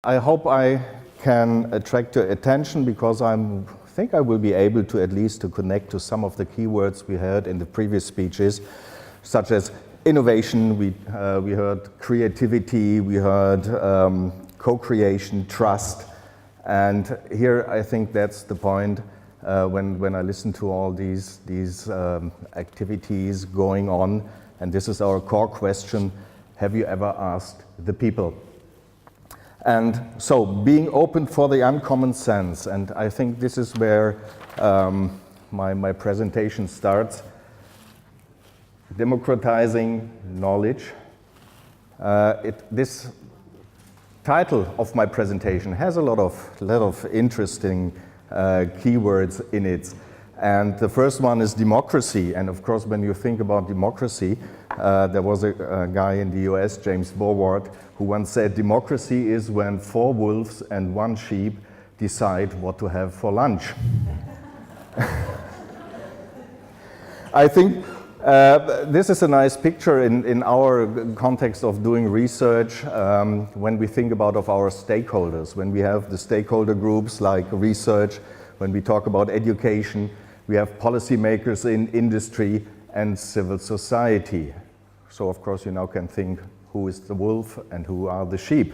I hope I can attract your attention because I think I will be able to at least to connect to some of the keywords we heard in the previous speeches, such as innovation, we heard creativity, we heard co-creation, trust, and here I think that's the point when I listen to all these activities going on, and this is our core question: have you ever asked the people? And so, being open for the uncommon sense, and I think this is where my presentation starts. Democratizing knowledge. This title of my presentation has a lot of interesting keywords in it. And the first one is democracy. And of course, when you think about democracy, there was a guy in the US, James Boward, who once said, democracy is when 4 wolves and 1 sheep decide what to have for lunch. I think this is a nice picture in our context of doing research when we think about our stakeholders, when we have the stakeholder groups like research, when we talk about education, we have policymakers in industry and civil society. So of course you now can think who is the wolf and who are the sheep.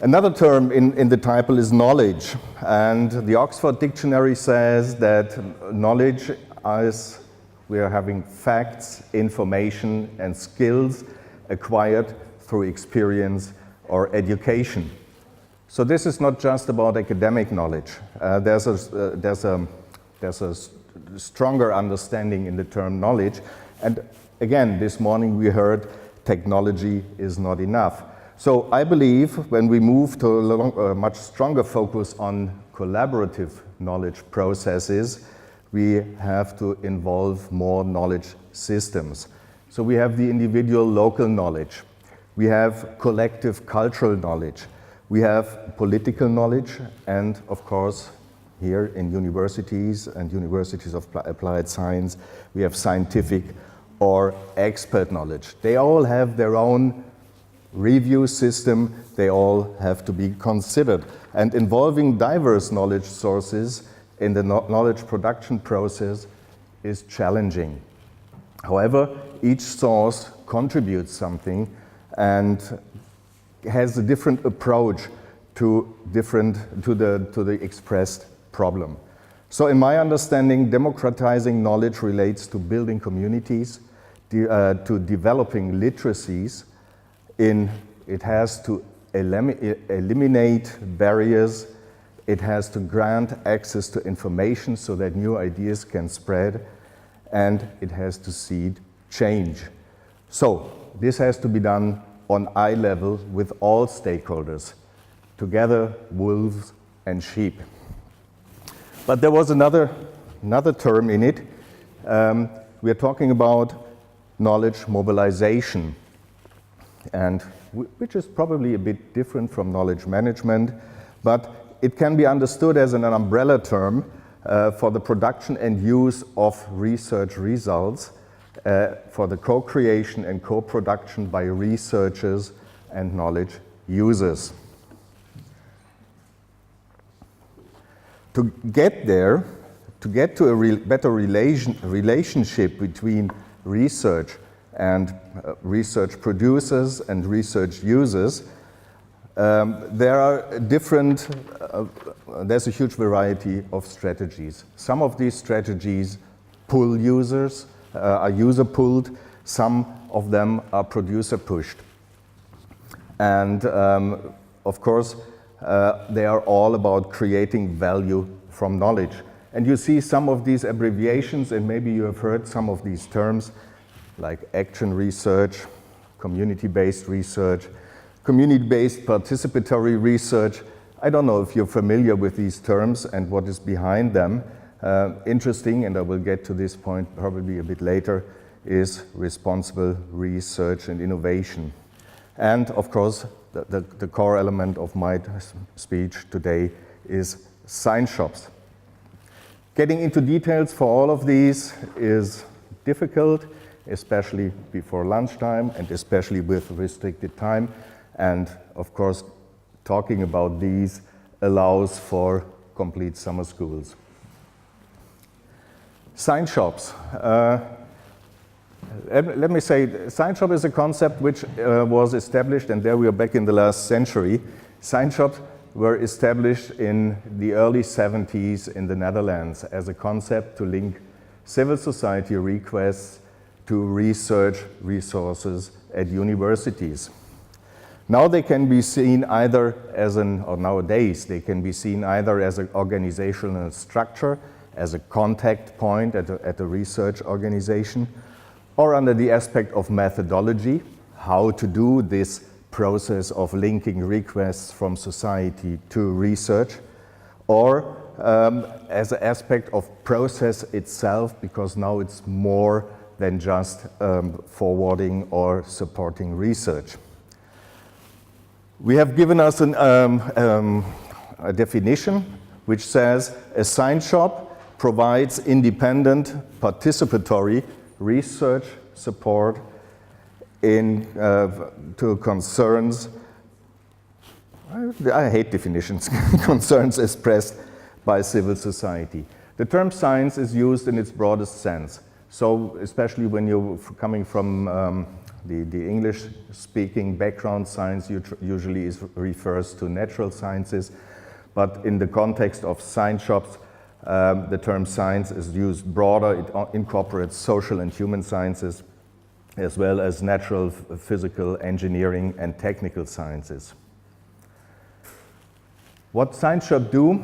Another term in the title is knowledge, and the Oxford Dictionary says that knowledge is we are having facts, information and skills acquired through experience or education. So this is not just about academic knowledge. There's a stronger understanding in the term knowledge. And again, this morning we heard technology is not enough. So I believe when we move to a much stronger focus on collaborative knowledge processes, we have to involve more knowledge systems. So we have the individual local knowledge. We have collective cultural knowledge. We have political knowledge, and of course, here in universities and universities of applied science, we have scientific or expert knowledge. They all have their own review system. They all have to be considered. And involving diverse knowledge sources in the knowledge production process is challenging. However, each source contributes something and has a different approach to the expressed problem. So in my understanding, democratizing knowledge relates to building communities, to developing literacies. It has to eliminate barriers. It has to grant access to information so that new ideas can spread, and it has to seed change. So this has to be done on eye level with all stakeholders, together wolves and sheep. But there was another term in it. We are talking about knowledge mobilization, and which is probably a bit different from knowledge management, but it can be understood as an umbrella term for the production and use of research results for the co-creation and co-production by researchers and knowledge users. To get there, to get to a better relationship between research and research producers and research users, there are different, there's a huge variety of strategies. Some of these strategies pull users, are user-pulled, some of them are producer-pushed. And of course, they are all about creating value from knowledge. And you see some of these abbreviations, and maybe you have heard some of these terms, like action research, community-based research, community-based participatory research. I don't know if you're familiar with these terms and what is behind them. Interesting, and I will get to this point probably a bit later, is responsible research and innovation. And of course, the core element of my speech today is science shops. Getting into details for all of these is difficult, especially before lunchtime and especially with restricted time. And of course, talking about these allows for complete summer schools. Science shops. Let me say, science shop is a concept which was established, and there we are back in the last century. Science shops were established in the early 70s in the Netherlands as a concept to link civil society requests to research resources at universities. Now they can be seen either as nowadays they can be seen either as an organizational structure, as a contact point at a research organization, or under the aspect of methodology, how to do this process of linking requests from society to research, or as an aspect of process itself, because now it's more than just forwarding or supporting research. We have given us a definition which says a science shop provides independent participatory research support to concerns, I hate definitions, concerns expressed by civil society. The term science is used in its broadest sense. So especially when you're coming from the English-speaking background, science usually refers to natural sciences, but in the context of science shops, the term science is used broader. It incorporates social and human sciences, as well as natural, physical, engineering, and technical sciences. What science shops do,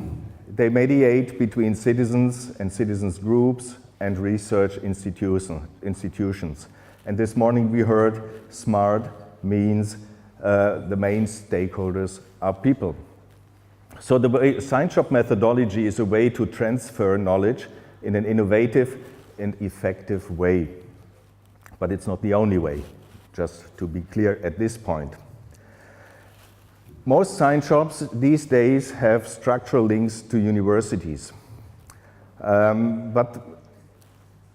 they mediate between citizens and citizens groups and research institutions. And this morning we heard SMART means the main stakeholders are people. So the science shop methodology is a way to transfer knowledge in an innovative and effective way. But it's not the only way, just to be clear at this point. Most science shops these days have structural links to universities. But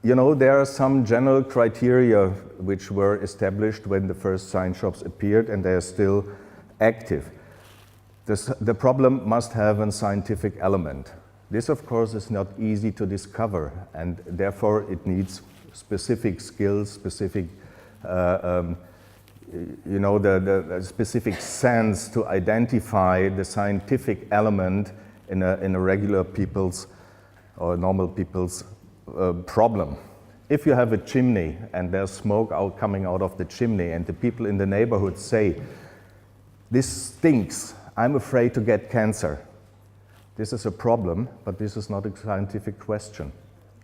you know, there are some general criteria which were established when the first science shops appeared, and they are still active. The problem must have a scientific element. This, of course, is not easy to discover, and therefore it needs specific skills, specific, the specific sense to identify the scientific element in a regular people's or normal people's problem. If you have a chimney and there's smoke coming out of the chimney, and the people in the neighborhood say, "This stinks, I'm afraid to get cancer." This is a problem, but this is not a scientific question.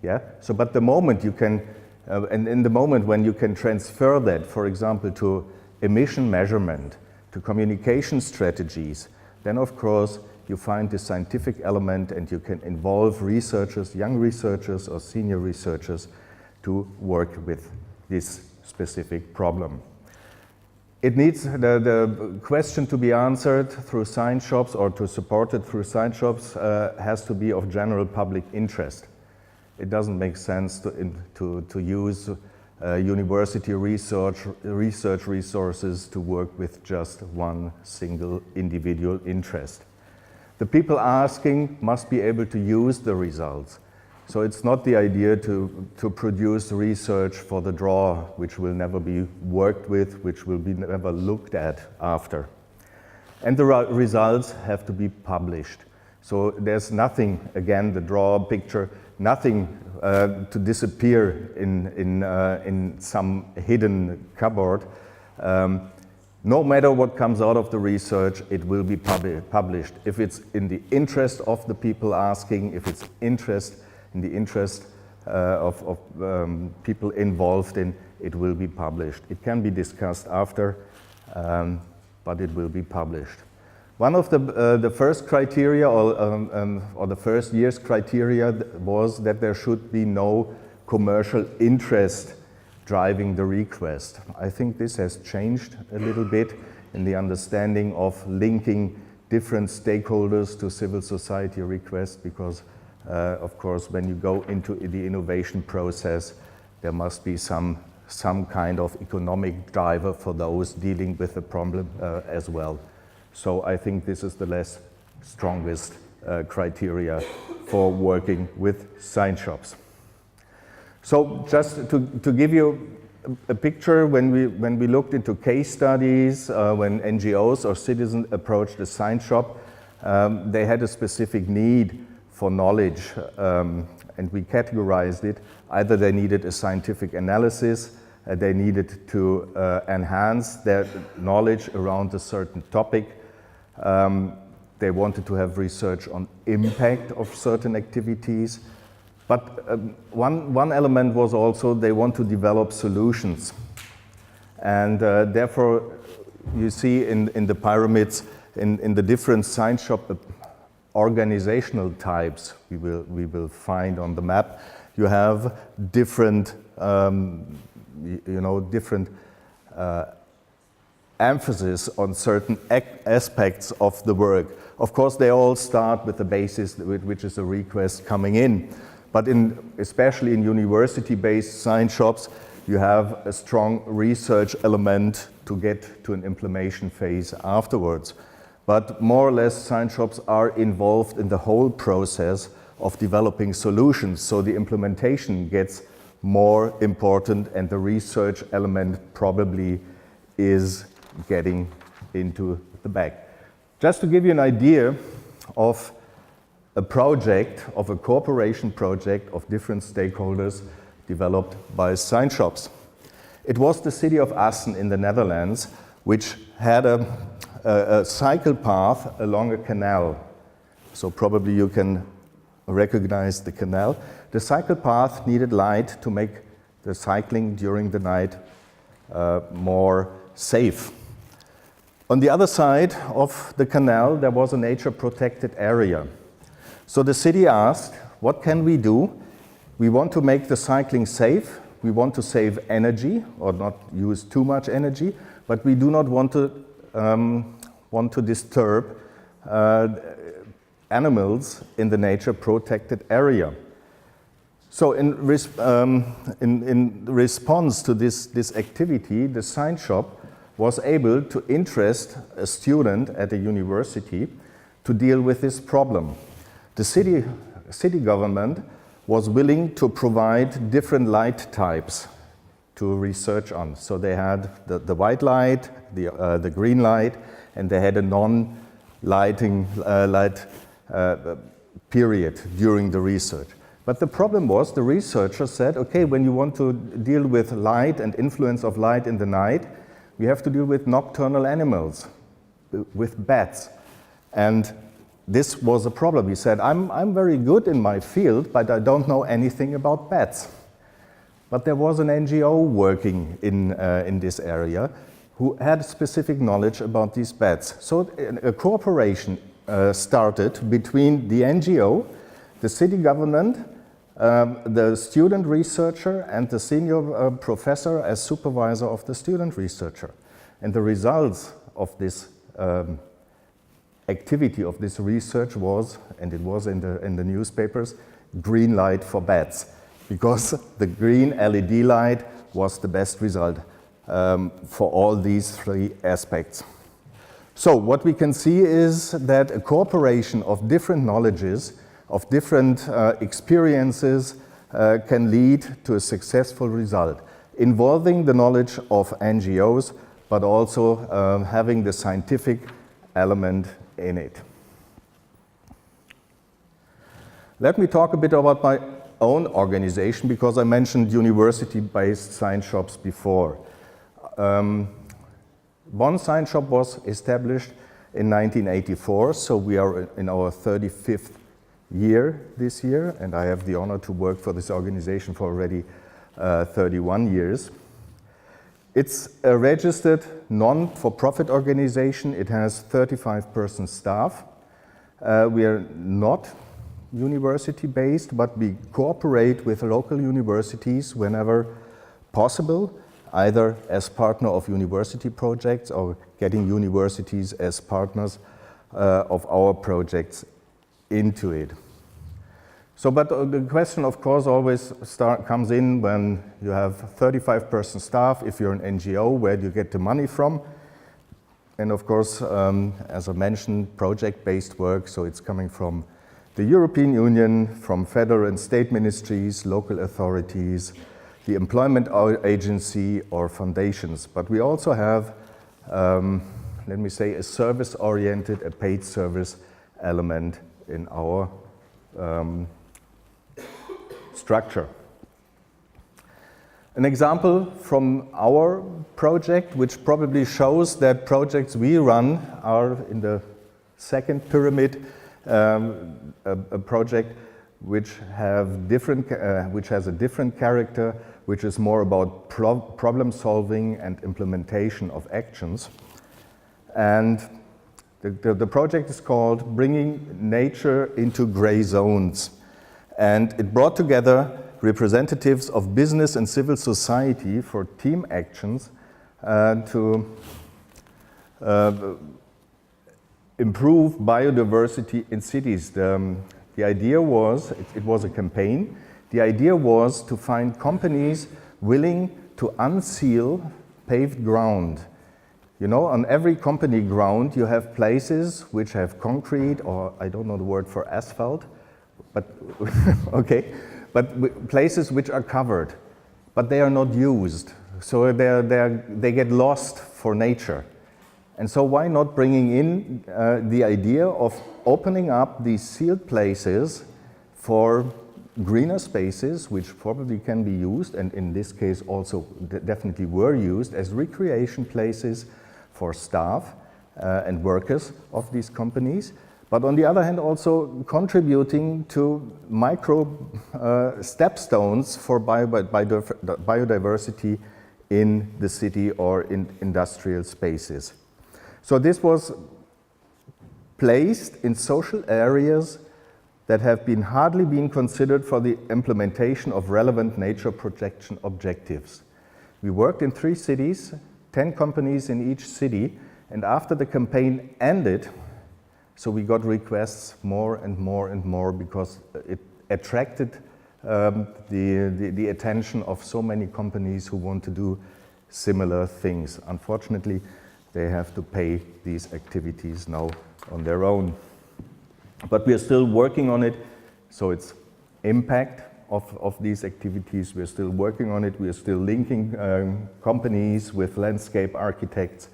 Yeah. So, but the moment you can, and in the moment when you can transfer that, for example, to emission measurement, to communication strategies, then of course you find the scientific element, and you can involve researchers, young researchers or senior researchers, to work with this specific problem. It needs the question to be answered through science shops, or to support it through science shops, has to be of general public interest. It doesn't make sense to use university research resources to work with just one single individual interest. The people asking must be able to use the results. So it's not the idea to produce research for the drawer, which will never be worked with, which will be never looked at after. And the results have to be published. So there's nothing, again, the draw picture, nothing to disappear in some hidden cupboard. No matter what comes out of the research, it will be published. If it's in the interest of the people asking, if it's in the interest of people involved in, it will be published. It can be discussed after, but it will be published. One of the first criteria, or the first year's criteria, was that there should be no commercial interest driving the request. I think this has changed a little bit in the understanding of linking different stakeholders to civil society requests, because of course when you go into the innovation process, there must be some kind of economic driver for those dealing with the problem as well. So I think this is the strongest criteria for working with science shops. So just to give you a picture, when we looked into case studies, when NGOs or citizens approached a science shop, they had a specific need for knowledge, and we categorized it. Either they needed a scientific analysis, they needed to enhance their knowledge around a certain topic, they wanted to have research on impact of certain activities. But one element was also they want to develop solutions. And therefore, you see in the pyramids, in the different science shop organizational types we will find on the map, you have different, different emphasis on certain aspects of the work. Of course, they all start with the basis, which is a request coming in. But especially in university-based science shops, you have a strong research element to get to an implementation phase afterwards. But more or less, science shops are involved in the whole process of developing solutions. So the implementation gets more important, and the research element probably is getting into the back. Just to give you an idea of a project, of a cooperation project of different stakeholders developed by science shops. It was the city of Assen in the Netherlands, which had a cycle path along a canal. So probably you can recognize the canal. The cycle path needed light to make the cycling during the night more safe. On the other side of the canal, there was a nature-protected area. So the city asked, what can we do? We want to make the cycling safe, we want to save energy, or not use too much energy, but we do not want to disturb animals in the nature-protected area. So in response to this activity, the science shop was able to interest a student at a university to deal with this problem. The city government was willing to provide different light types to research on. So they had the white light, the green light, and they had a non-lighting light period during the research. But the problem was the researchers said, okay, when you want to deal with light and influence of light in the night, we have to deal with nocturnal animals, with bats. And this was a problem. He said, I'm very good in my field, but I don't know anything about bats. But there was an NGO working in this area who had specific knowledge about these bats. So a cooperation started between the NGO, the city government, the student researcher, and the senior professor as supervisor of the student researcher. And the results of this activity, of this research was, and it was in the newspapers, green light for bats, because the green LED light was the best result for all these three aspects. So what we can see is that a cooperation of different knowledges, of different experiences can lead to a successful result, involving the knowledge of NGOs, but also having the scientific element in it. Let me talk a bit about my own organization, because I mentioned university-based science shops before. Bonn Science Shop was established in 1984, so we are in our 35th year this year, and I have the honor to work for this organization for already 31 years. It's a registered non-for-profit organization. It has 35-person staff. We are not university-based, but we cooperate with local universities whenever possible, either as partner of university projects or getting universities as partners of our projects into it. So, but the question, of course, always comes in when you have 35-person staff. If you're an NGO, where do you get the money from? And of course, as I mentioned, project-based work, so it's coming from the European Union, from federal and state ministries, local authorities, the employment agency or foundations. But we also have, let me say, a service-oriented, a paid service element in our structure. An example from our project, which probably shows that projects we run are in the second pyramid, a project which has a different character, which is more about problem solving and implementation of actions. And the project is called Bringing Nature into Gray Zones. And it brought together representatives of business and civil society for team actions to improve biodiversity in cities. The idea was, it was a campaign, the idea was to find companies willing to unseal paved ground. You know, on every company ground you have places which have concrete, or I don't know the word for asphalt, but okay. But places which are covered, but they are not used. So they get lost for nature. And so why not bringing in the idea of opening up these sealed places for greener spaces, which probably can be used, and in this case also definitely were used as recreation places for staff and workers of these companies. But on the other hand, also contributing to micro stepstones for biodiversity in the city or in industrial spaces. So this was placed in social areas that have been hardly been considered for the implementation of relevant nature protection objectives. We worked in 3 cities, 10 companies in each city, and after the campaign ended, so we got requests more and more and more because it attracted the attention of so many companies who want to do similar things. Unfortunately, they have to pay these activities now on their own. But we are still working on it, so it's impact of these activities. We're still working on it. We are still linking companies with landscape architects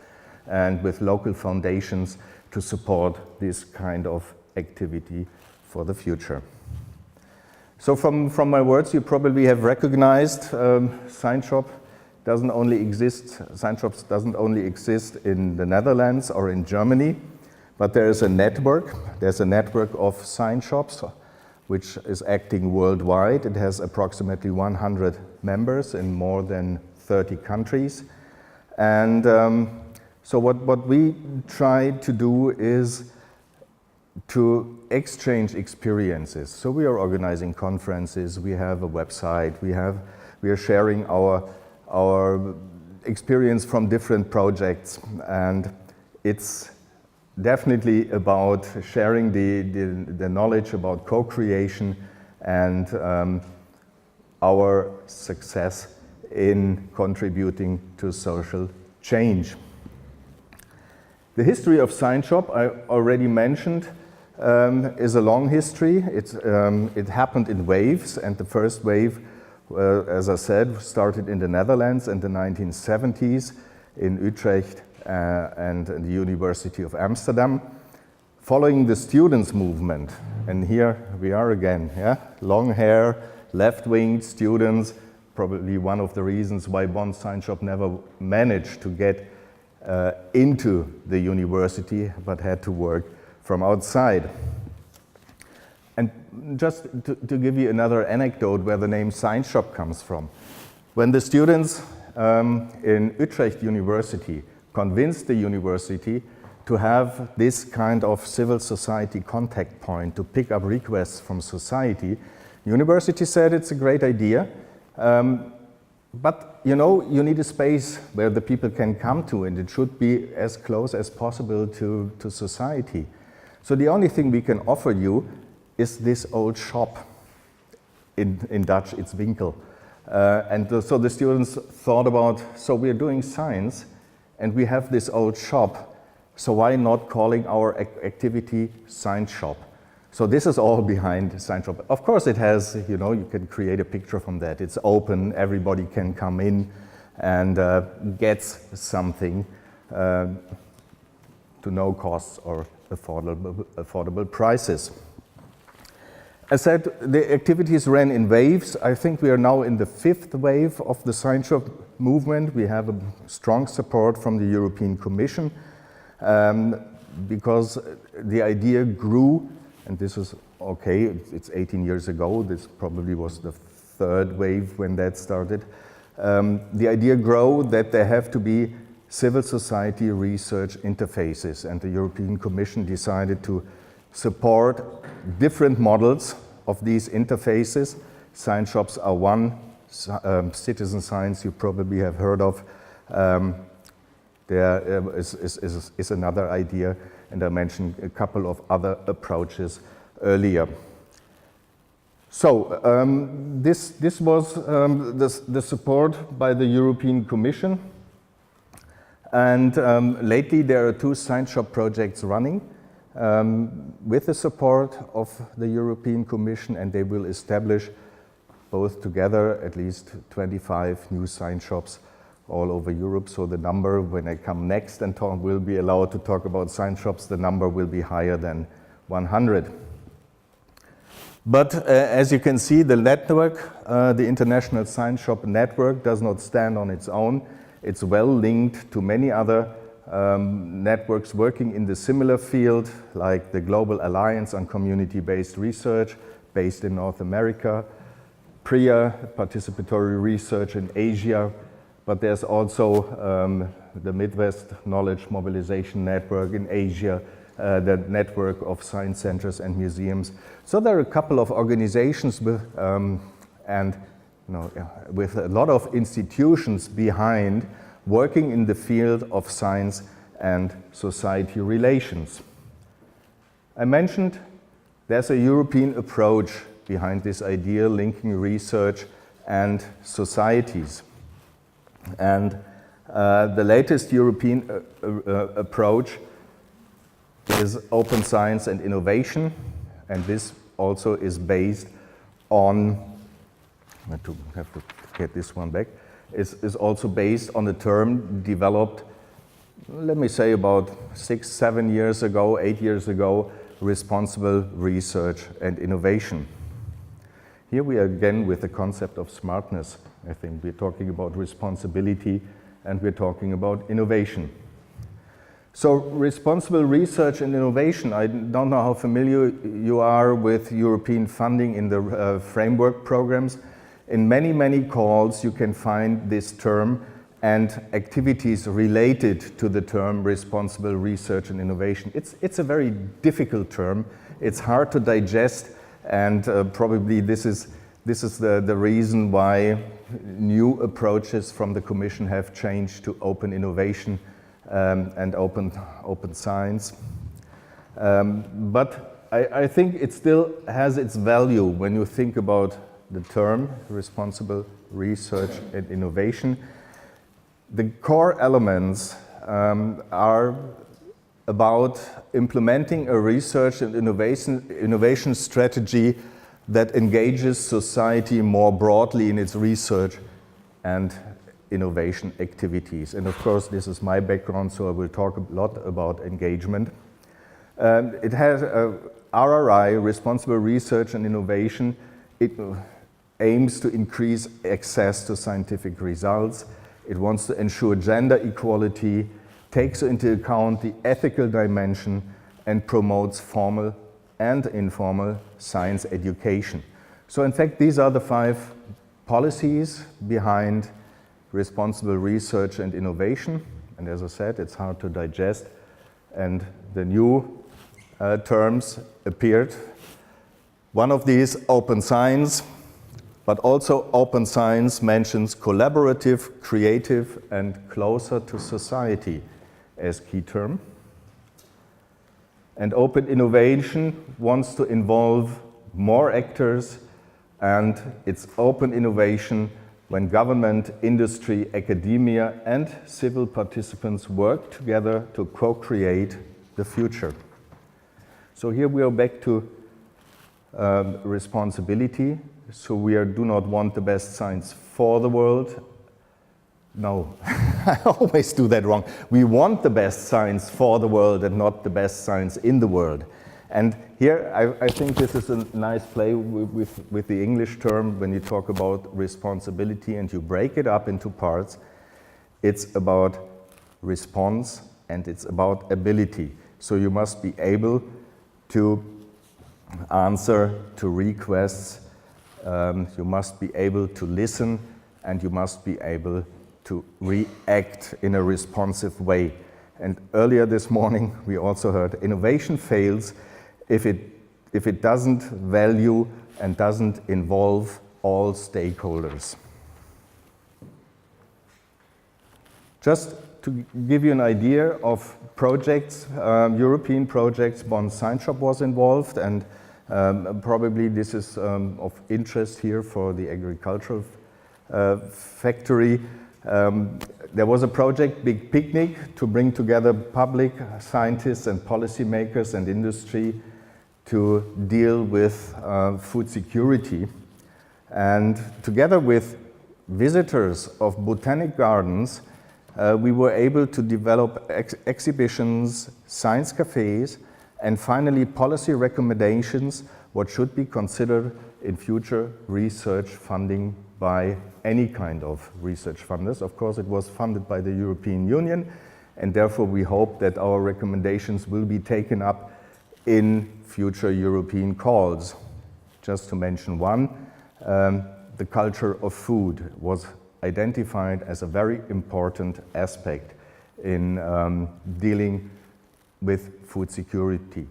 and with local foundations to support this kind of activity for the future. So from my words, you probably have recognized Science Shop doesn't only exist, Science Shops doesn't only exist in the Netherlands or in Germany, but there is a network. There's a network of Science Shops which is acting worldwide. It has approximately 100 members in more than 30 countries. And so what we try to do is to exchange experiences. So we are organizing conferences, we have a website, we are sharing our experience from different projects, and it's definitely about sharing the knowledge about co-creation and our success in contributing to social change. The history of Science Shop, I already mentioned, is a long history. It happened in waves, and the first wave, as I said, started in the Netherlands in the 1970s, in Utrecht and the University of Amsterdam, following the students' movement. And here we are again, yeah? Long hair, left-wing students, probably one of the reasons why Bonn Science Shop never managed to get into the university, but had to work from outside. And just to give you another anecdote where the name Science Shop comes from. When the students in Utrecht University convinced the university to have this kind of civil society contact point to pick up requests from society, the university said it's a great idea, but you know, you need a space where the people can come to, and it should be as close as possible to society. So the only thing we can offer you is this old shop. In Dutch, it's winkel. So the students thought about, so we're doing science, and we have this old shop. So why not calling our activity Science Shop? So this is all behind Science Shop. Of course it has, you know, you can create a picture from that. It's open, everybody can come in and gets something to no costs or affordable prices. As said, the activities ran in waves. I think we are now in the 5th wave of the Science Shop movement. We have a strong support from the European Commission because the idea grew, and this is okay, it's 18 years ago. This probably was the 3rd wave when that started. The idea grew that there have to be civil society research interfaces, and the European Commission decided to support different models of these interfaces. Science shops are one. Citizen science you probably have heard of. There is another idea, and I mentioned a couple of other approaches earlier. So this was the support by the European Commission, and lately there are 2 Science Shop projects running with the support of the European Commission, and they will establish both together at least 25 new Science Shops all over Europe. So the number, when I come next and will be allowed to talk about Science Shops, the number will be higher than 100. But as you can see, the network, the International Science Shop Network, does not stand on its own. It's well linked to many other networks working in the similar field, like the Global Alliance on Community-Based Research, based in North America, PRIA, Participatory Research in Asia, but there's also the Midwest Knowledge Mobilization Network in Asia, the network of science centers and museums. So there are a couple of organizations with, with a lot of institutions behind working in the field of science and society relations. I mentioned there's a European approach behind this idea, linking research and societies. And the latest European approach is open science and innovation, and this also is based on, I have to get this one back, is also based on a term developed, let me say about 6, 7 years ago, 8 years ago, responsible research and innovation. Here we are again with the concept of smartness. I think we're talking about responsibility and we're talking about innovation. So responsible research and innovation, I don't know how familiar you are with European funding in the framework programs. In many, many calls you can find this term and activities related to the term responsible research and innovation. It's a very difficult term. It's hard to digest, and probably this is the reason why new approaches from the Commission have changed to open innovation and open science. But I think it still has its value when you think about the term responsible research and innovation. The core elements are about implementing a research and innovation strategy that engages society more broadly in its research and innovation activities. And of course, this is my background, so I will talk a lot about engagement. It has RRI, Responsible Research and Innovation. It aims to increase access to scientific results. It wants to ensure gender equality, takes into account the ethical dimension, and promotes formal and informal science education. So in fact, these are the 5 policies behind responsible research and innovation. And as I said, it's hard to digest. And the new terms appeared. One of these, open science, but also open science mentions collaborative, creative, and closer to society as key term. And open innovation wants to involve more actors, and its open innovation when government, industry, academia and civil participants work together to co-create the future. So here we are back to responsibility. So we do not want the best science for the world. No, I always do that wrong. We want the best science for the world and not the best science in the world. And here I think this is a nice play with the English term when you talk about responsibility and you break it up into parts. It's about response and it's about ability. So you must be able to answer to requests, you must be able to listen, and you must be able to react in a responsive way. And earlier this morning we also heard innovation fails if it doesn't value and doesn't involve all stakeholders. Just to give you an idea of projects, European projects, Bonn Science Shop was involved, and probably this is of interest here for the agricultural factory. There was a project, Big Picnic, to bring together public, scientists and policymakers and industry to deal with food security. And together with visitors of botanic gardens, we were able to develop exhibitions, science cafes, and finally policy recommendations, what should be considered in future research funding by any kind of research funders. Of course, it was funded by the European Union, and therefore we hope that our recommendations will be taken up in future European calls. Just to mention one, the culture of food was identified as a very important aspect in dealing with food security.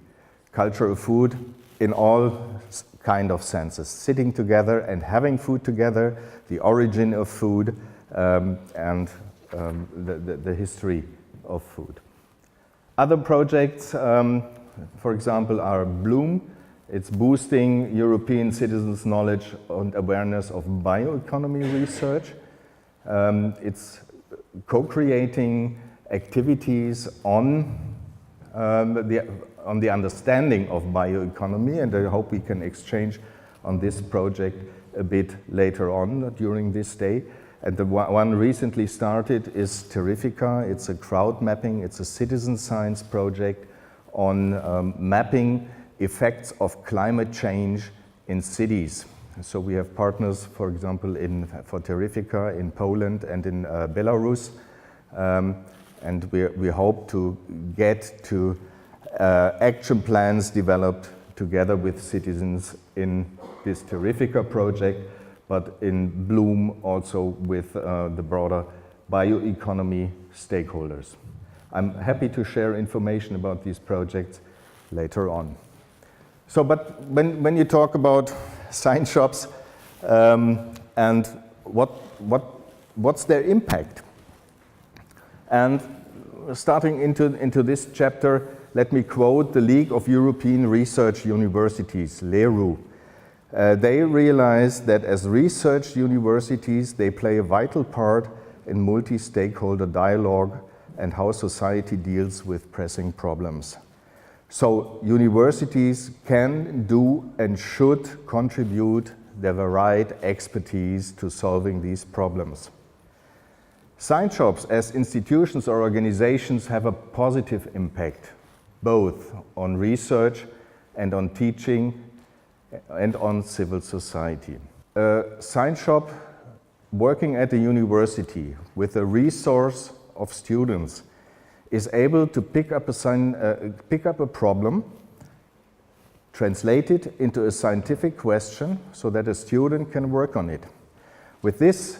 Culture of food in all kind of senses, sitting together and having food together, the origin of food, and the history of food. Other projects, for example, are Bloom. It's boosting European citizens' knowledge and awareness of bioeconomy research. It's co-creating activities on the understanding of bioeconomy, and I hope we can exchange on this project a bit later on during this day. And the one recently started is Terrifica. It's a crowd mapping, it's a citizen science project on mapping effects of climate change in cities. So we have partners, for example, for Terrifica in Poland and in Belarus. And we hope to get to action plans developed together with citizens in this Terrifica project, but in Bloom also with the broader bioeconomy stakeholders. I'm happy to share information about these projects later on. So, but when you talk about science shops and what's their impact? And starting into this chapter, let me quote the League of European Research Universities, LERU. They realize that as research universities, they play a vital part in multi-stakeholder dialogue and how society deals with pressing problems. So universities can do and should contribute their varied expertise to solving these problems. Science shops as institutions or organizations have a positive impact, both on research and on teaching and on civil society. A science shop working at a university with a resource of students is able to pick up a problem, translate it into a scientific question so that a student can work on it. With this,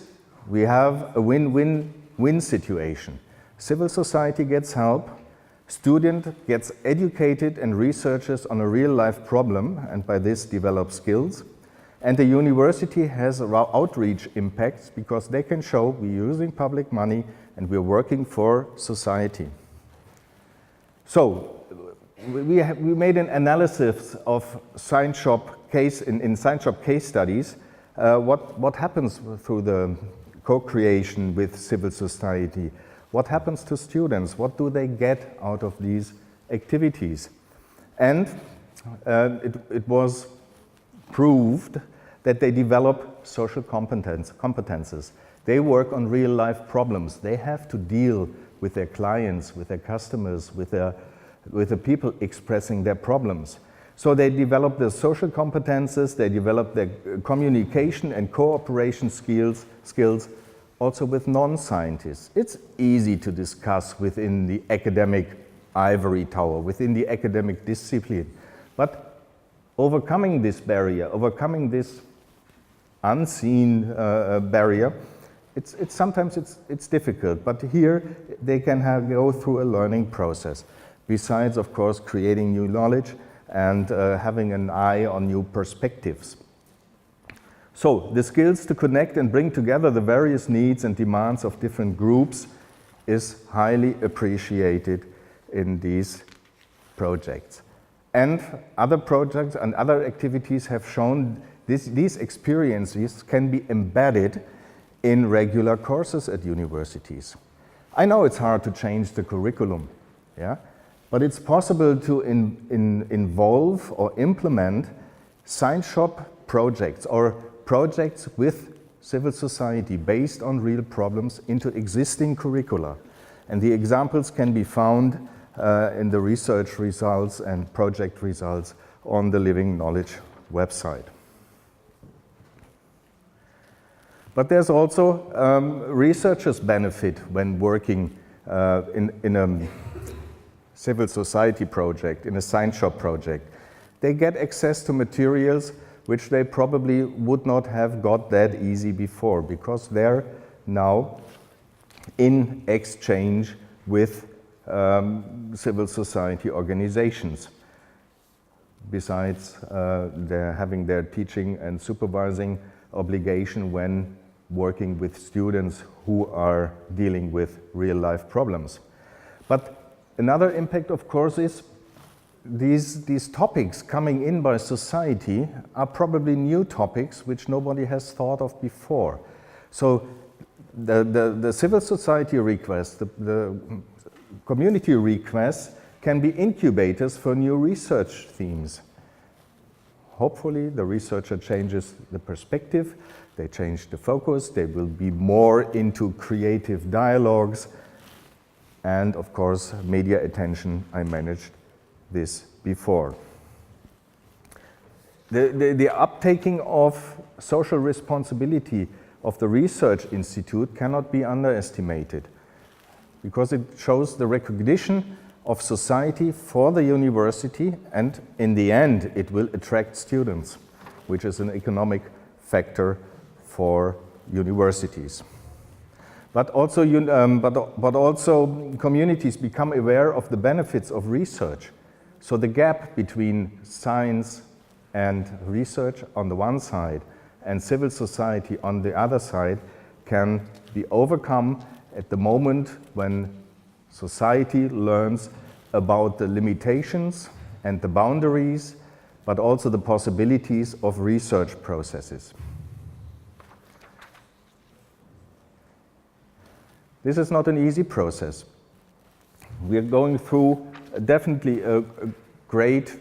we have a win-win-win situation. Civil society gets help, student gets educated and researches on a real-life problem, and by this develops skills. And the university has outreach impacts because they can show we're using public money and we're working for society. So we made an analysis of science shop case in science shop case studies What happens through the co-creation with civil society? What happens to students? What do they get out of these activities? And it was proved that they develop social competences. They work on real life problems. They have to deal with their clients, with their customers, with the people expressing their problems. So they develop their social competences, they develop their communication and cooperation skills also with non-scientists. It's easy to discuss within the academic ivory tower, within the academic discipline. But overcoming this barrier, overcoming this unseen barrier, sometimes it's difficult. But here they can go through a learning process. Besides, of course, creating new knowledge and having an eye on new perspectives. So the skills to connect and bring together the various needs and demands of different groups is highly appreciated in these projects. And other projects and other activities have shown these experiences can be embedded in regular courses at universities. I know it's hard to change the curriculum, yeah? But it's possible to involve or implement science shop projects or projects with civil society based on real problems into existing curricula. And the examples can be found in the research results and project results on the Living Knowledge website. But there's also researchers' benefit when working in a civil society project, in a science shop project. They get access to materials which they probably would not have got that easy before, because they're now in exchange with civil society organizations. Besides, they're having their teaching and supervising obligation when working with students who are dealing with real-life problems. But another impact, of course, is these topics coming in by society are probably new topics which nobody has thought of before. So the civil society requests, the community requests can be incubators for new research themes. Hopefully the researcher changes the perspective, they change the focus, they will be more into creative dialogues, and of course media attention. I managed this before. The uptaking of social responsibility of the research institute cannot be underestimated, because it shows the recognition of society for the university, and in the end it will attract students, which is an economic factor for universities. But also communities become aware of the benefits of research. So the gap between science and research on the one side and civil society on the other side can be overcome at the moment when society learns about the limitations and the boundaries, but also the possibilities of research processes. This is not an easy process. We are going through definitely great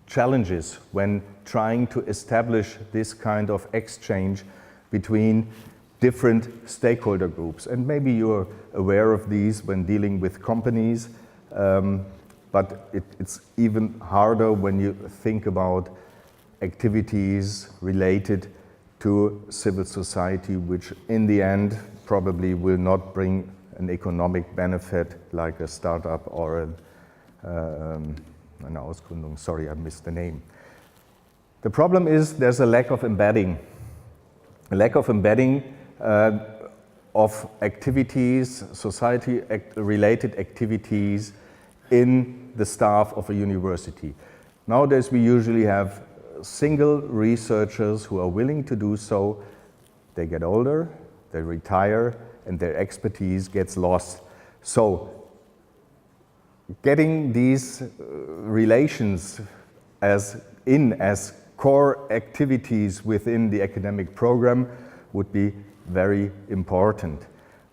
challenges when trying to establish this kind of exchange between different stakeholder groups. And maybe you're aware of these when dealing with companies, but it's even harder when you think about activities related to civil society, which in the end probably will not bring an economic benefit like a startup or eine Ausgründung. Sorry, I missed the name. The problem is there's a lack of embedding. A lack of embedding of activities, society-related activities in the staff of a university. Nowadays we usually have single researchers who are willing to do so. They get older, they retire, and their expertise gets lost. So getting these relations as core activities within the academic program would be very important.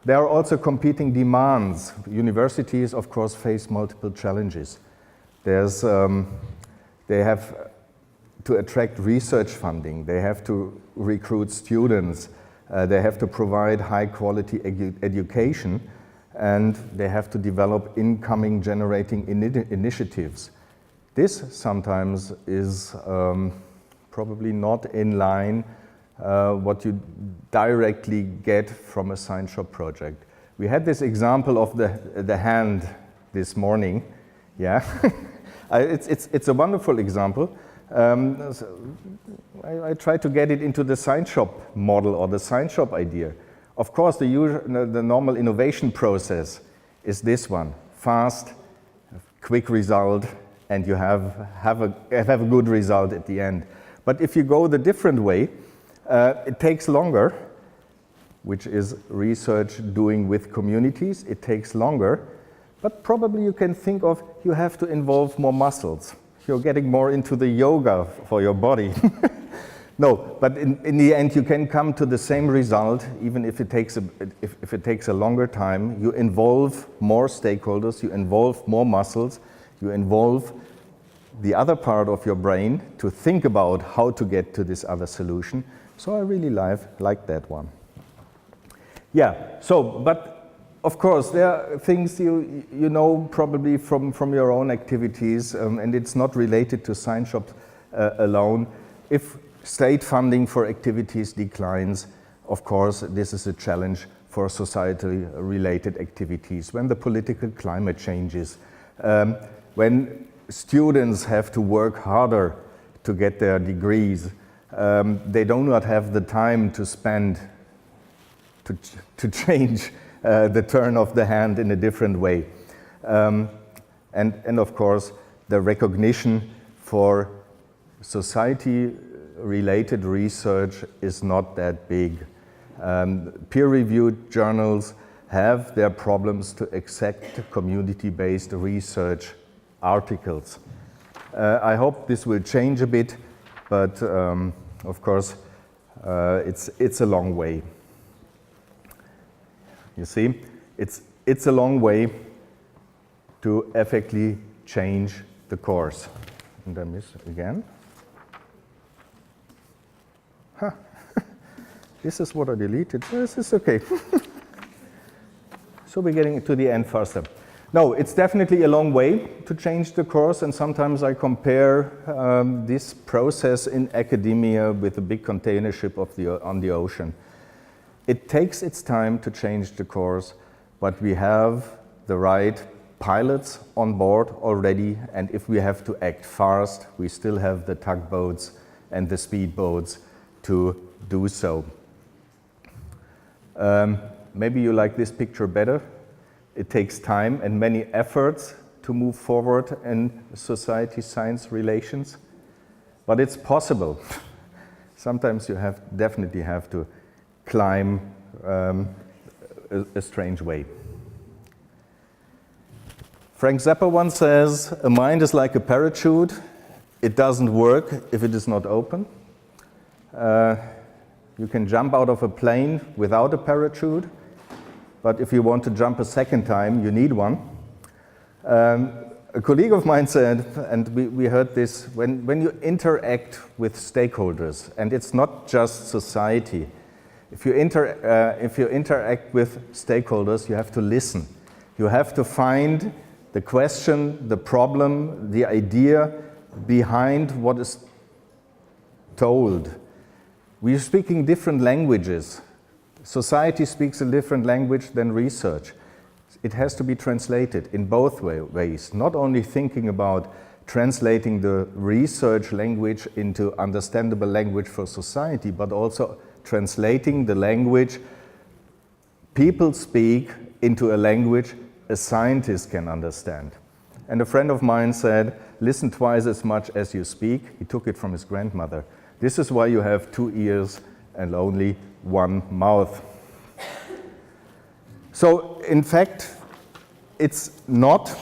There are also competing demands. Universities, of course, face multiple challenges. They have to attract research funding, they have to recruit students, they have to provide high quality education, and they have to develop income generating initiatives. This sometimes is probably not in line what you directly get from a Science Shop project. We had this example of the hand this morning. Yeah, it's a wonderful example. I try to get it into the Science Shop model or the Science Shop idea. Of course, the normal innovation process is this one: fast, quick result, and you have a good result at the end. But if you go the different way, it takes longer, which is research doing with communities. It takes longer, but probably you can think of you have to involve more muscles. You're getting more into the yoga for your body. No, but in the end you can come to the same result, even if it takes a longer time. You involve more stakeholders, you involve more muscles, you involve the other part of your brain to think about how to get to this other solution. So I really like that one. Yeah, so, but of course, there are things you know probably from your own activities, and it's not related to Science Shop alone. If state funding for activities declines, of course, this is a challenge for societally related activities. When the political climate changes, when students have to work harder to get their degrees, they do not have the time to spend to change the turn of the hand in a different way. And of course, the recognition for society-related research is not that big. Peer-reviewed journals have their problems to accept community-based research articles. I hope this will change a bit, but of course, it's a long way. You see, it's a long way to effectively change the course. And I miss again. Huh. This is what I deleted. This is okay. So we're getting to the end faster. No, it's definitely a long way to change the course, and sometimes I compare this process in academia with a big container ship on the ocean. It takes its time to change the course, but we have the right pilots on board already, and if we have to act fast, we still have the tugboats and the speedboats to do so. Maybe you like this picture better. It takes time and many efforts to move forward in society-science relations, but it's possible. Sometimes you definitely have to climb a strange way. Frank Zappa once says, "A mind is like a parachute. It doesn't work if it is not open." You can jump out of a plane without a parachute, but if you want to jump a second time, you need one. A colleague of mine said, and we heard this, when you interact with stakeholders, and it's not just society, if you interact with stakeholders, you have to listen. You have to find the question, the problem, the idea behind what is told. We are speaking different languages. Society speaks a different language than research. It has to be translated in both ways, not only thinking about translating the research language into understandable language for society, but also translating the language people speak into a language a scientist can understand. And a friend of mine said, "Listen twice as much as you speak." He took it from his grandmother. This is why you have 2 ears and only 1 mouth. So, in fact, it's not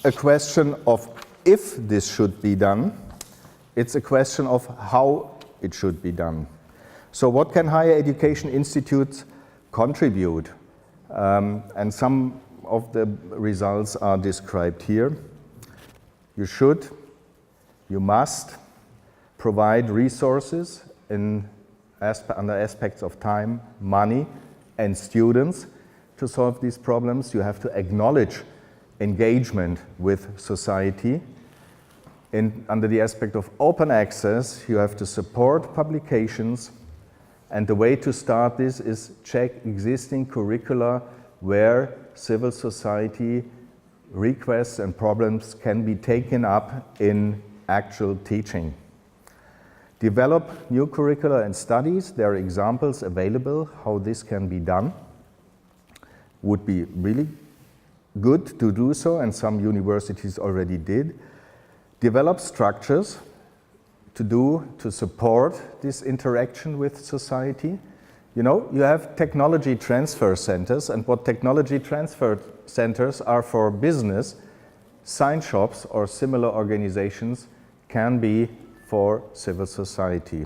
a question of if this should be done, it's a question of how it should be done. So what can higher education institutes contribute? And some of the results are described here. You must provide resources under aspects of time, money, and students to solve these problems. You have to acknowledge engagement with society. Under the aspect of open access, you have to support publications. And the way to start this is check existing curricula where civil society requests and problems can be taken up in actual teaching. Develop new curricula and studies. There are examples available how this can be done. Would be really good to do so, and some universities already did. Develop structures to support this interaction with society. You know, you have technology transfer centers, and what technology transfer centers are for business, science shops or similar organizations can be for civil society.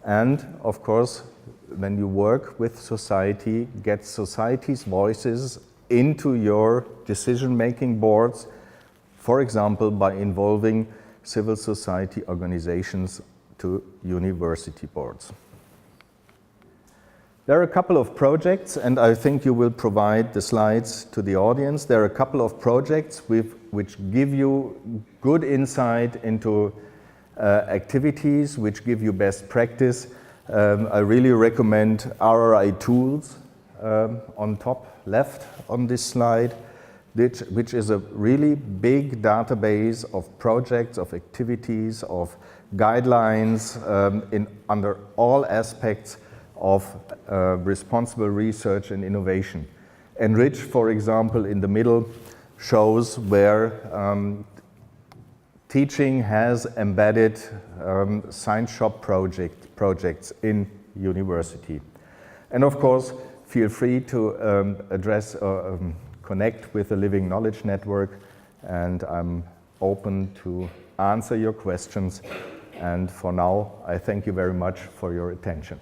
And of course, when you work with society, get society's voices into your decision-making boards, for example, by involving civil society organizations to university boards. There are a couple of projects, and I think you will provide the slides to the audience. There are a couple of projects which give you good insight into activities, which give you best practice. I really recommend RRI Tools on top left on this slide, which is a really big database of projects, of activities, of guidelines under all aspects of responsible research and innovation. Enrich, for example, in the middle, shows where teaching has embedded science shop projects in university. And of course, feel free to address connect with the Living Knowledge Network, and I'm open to answer your questions. And for now, I thank you very much for your attention.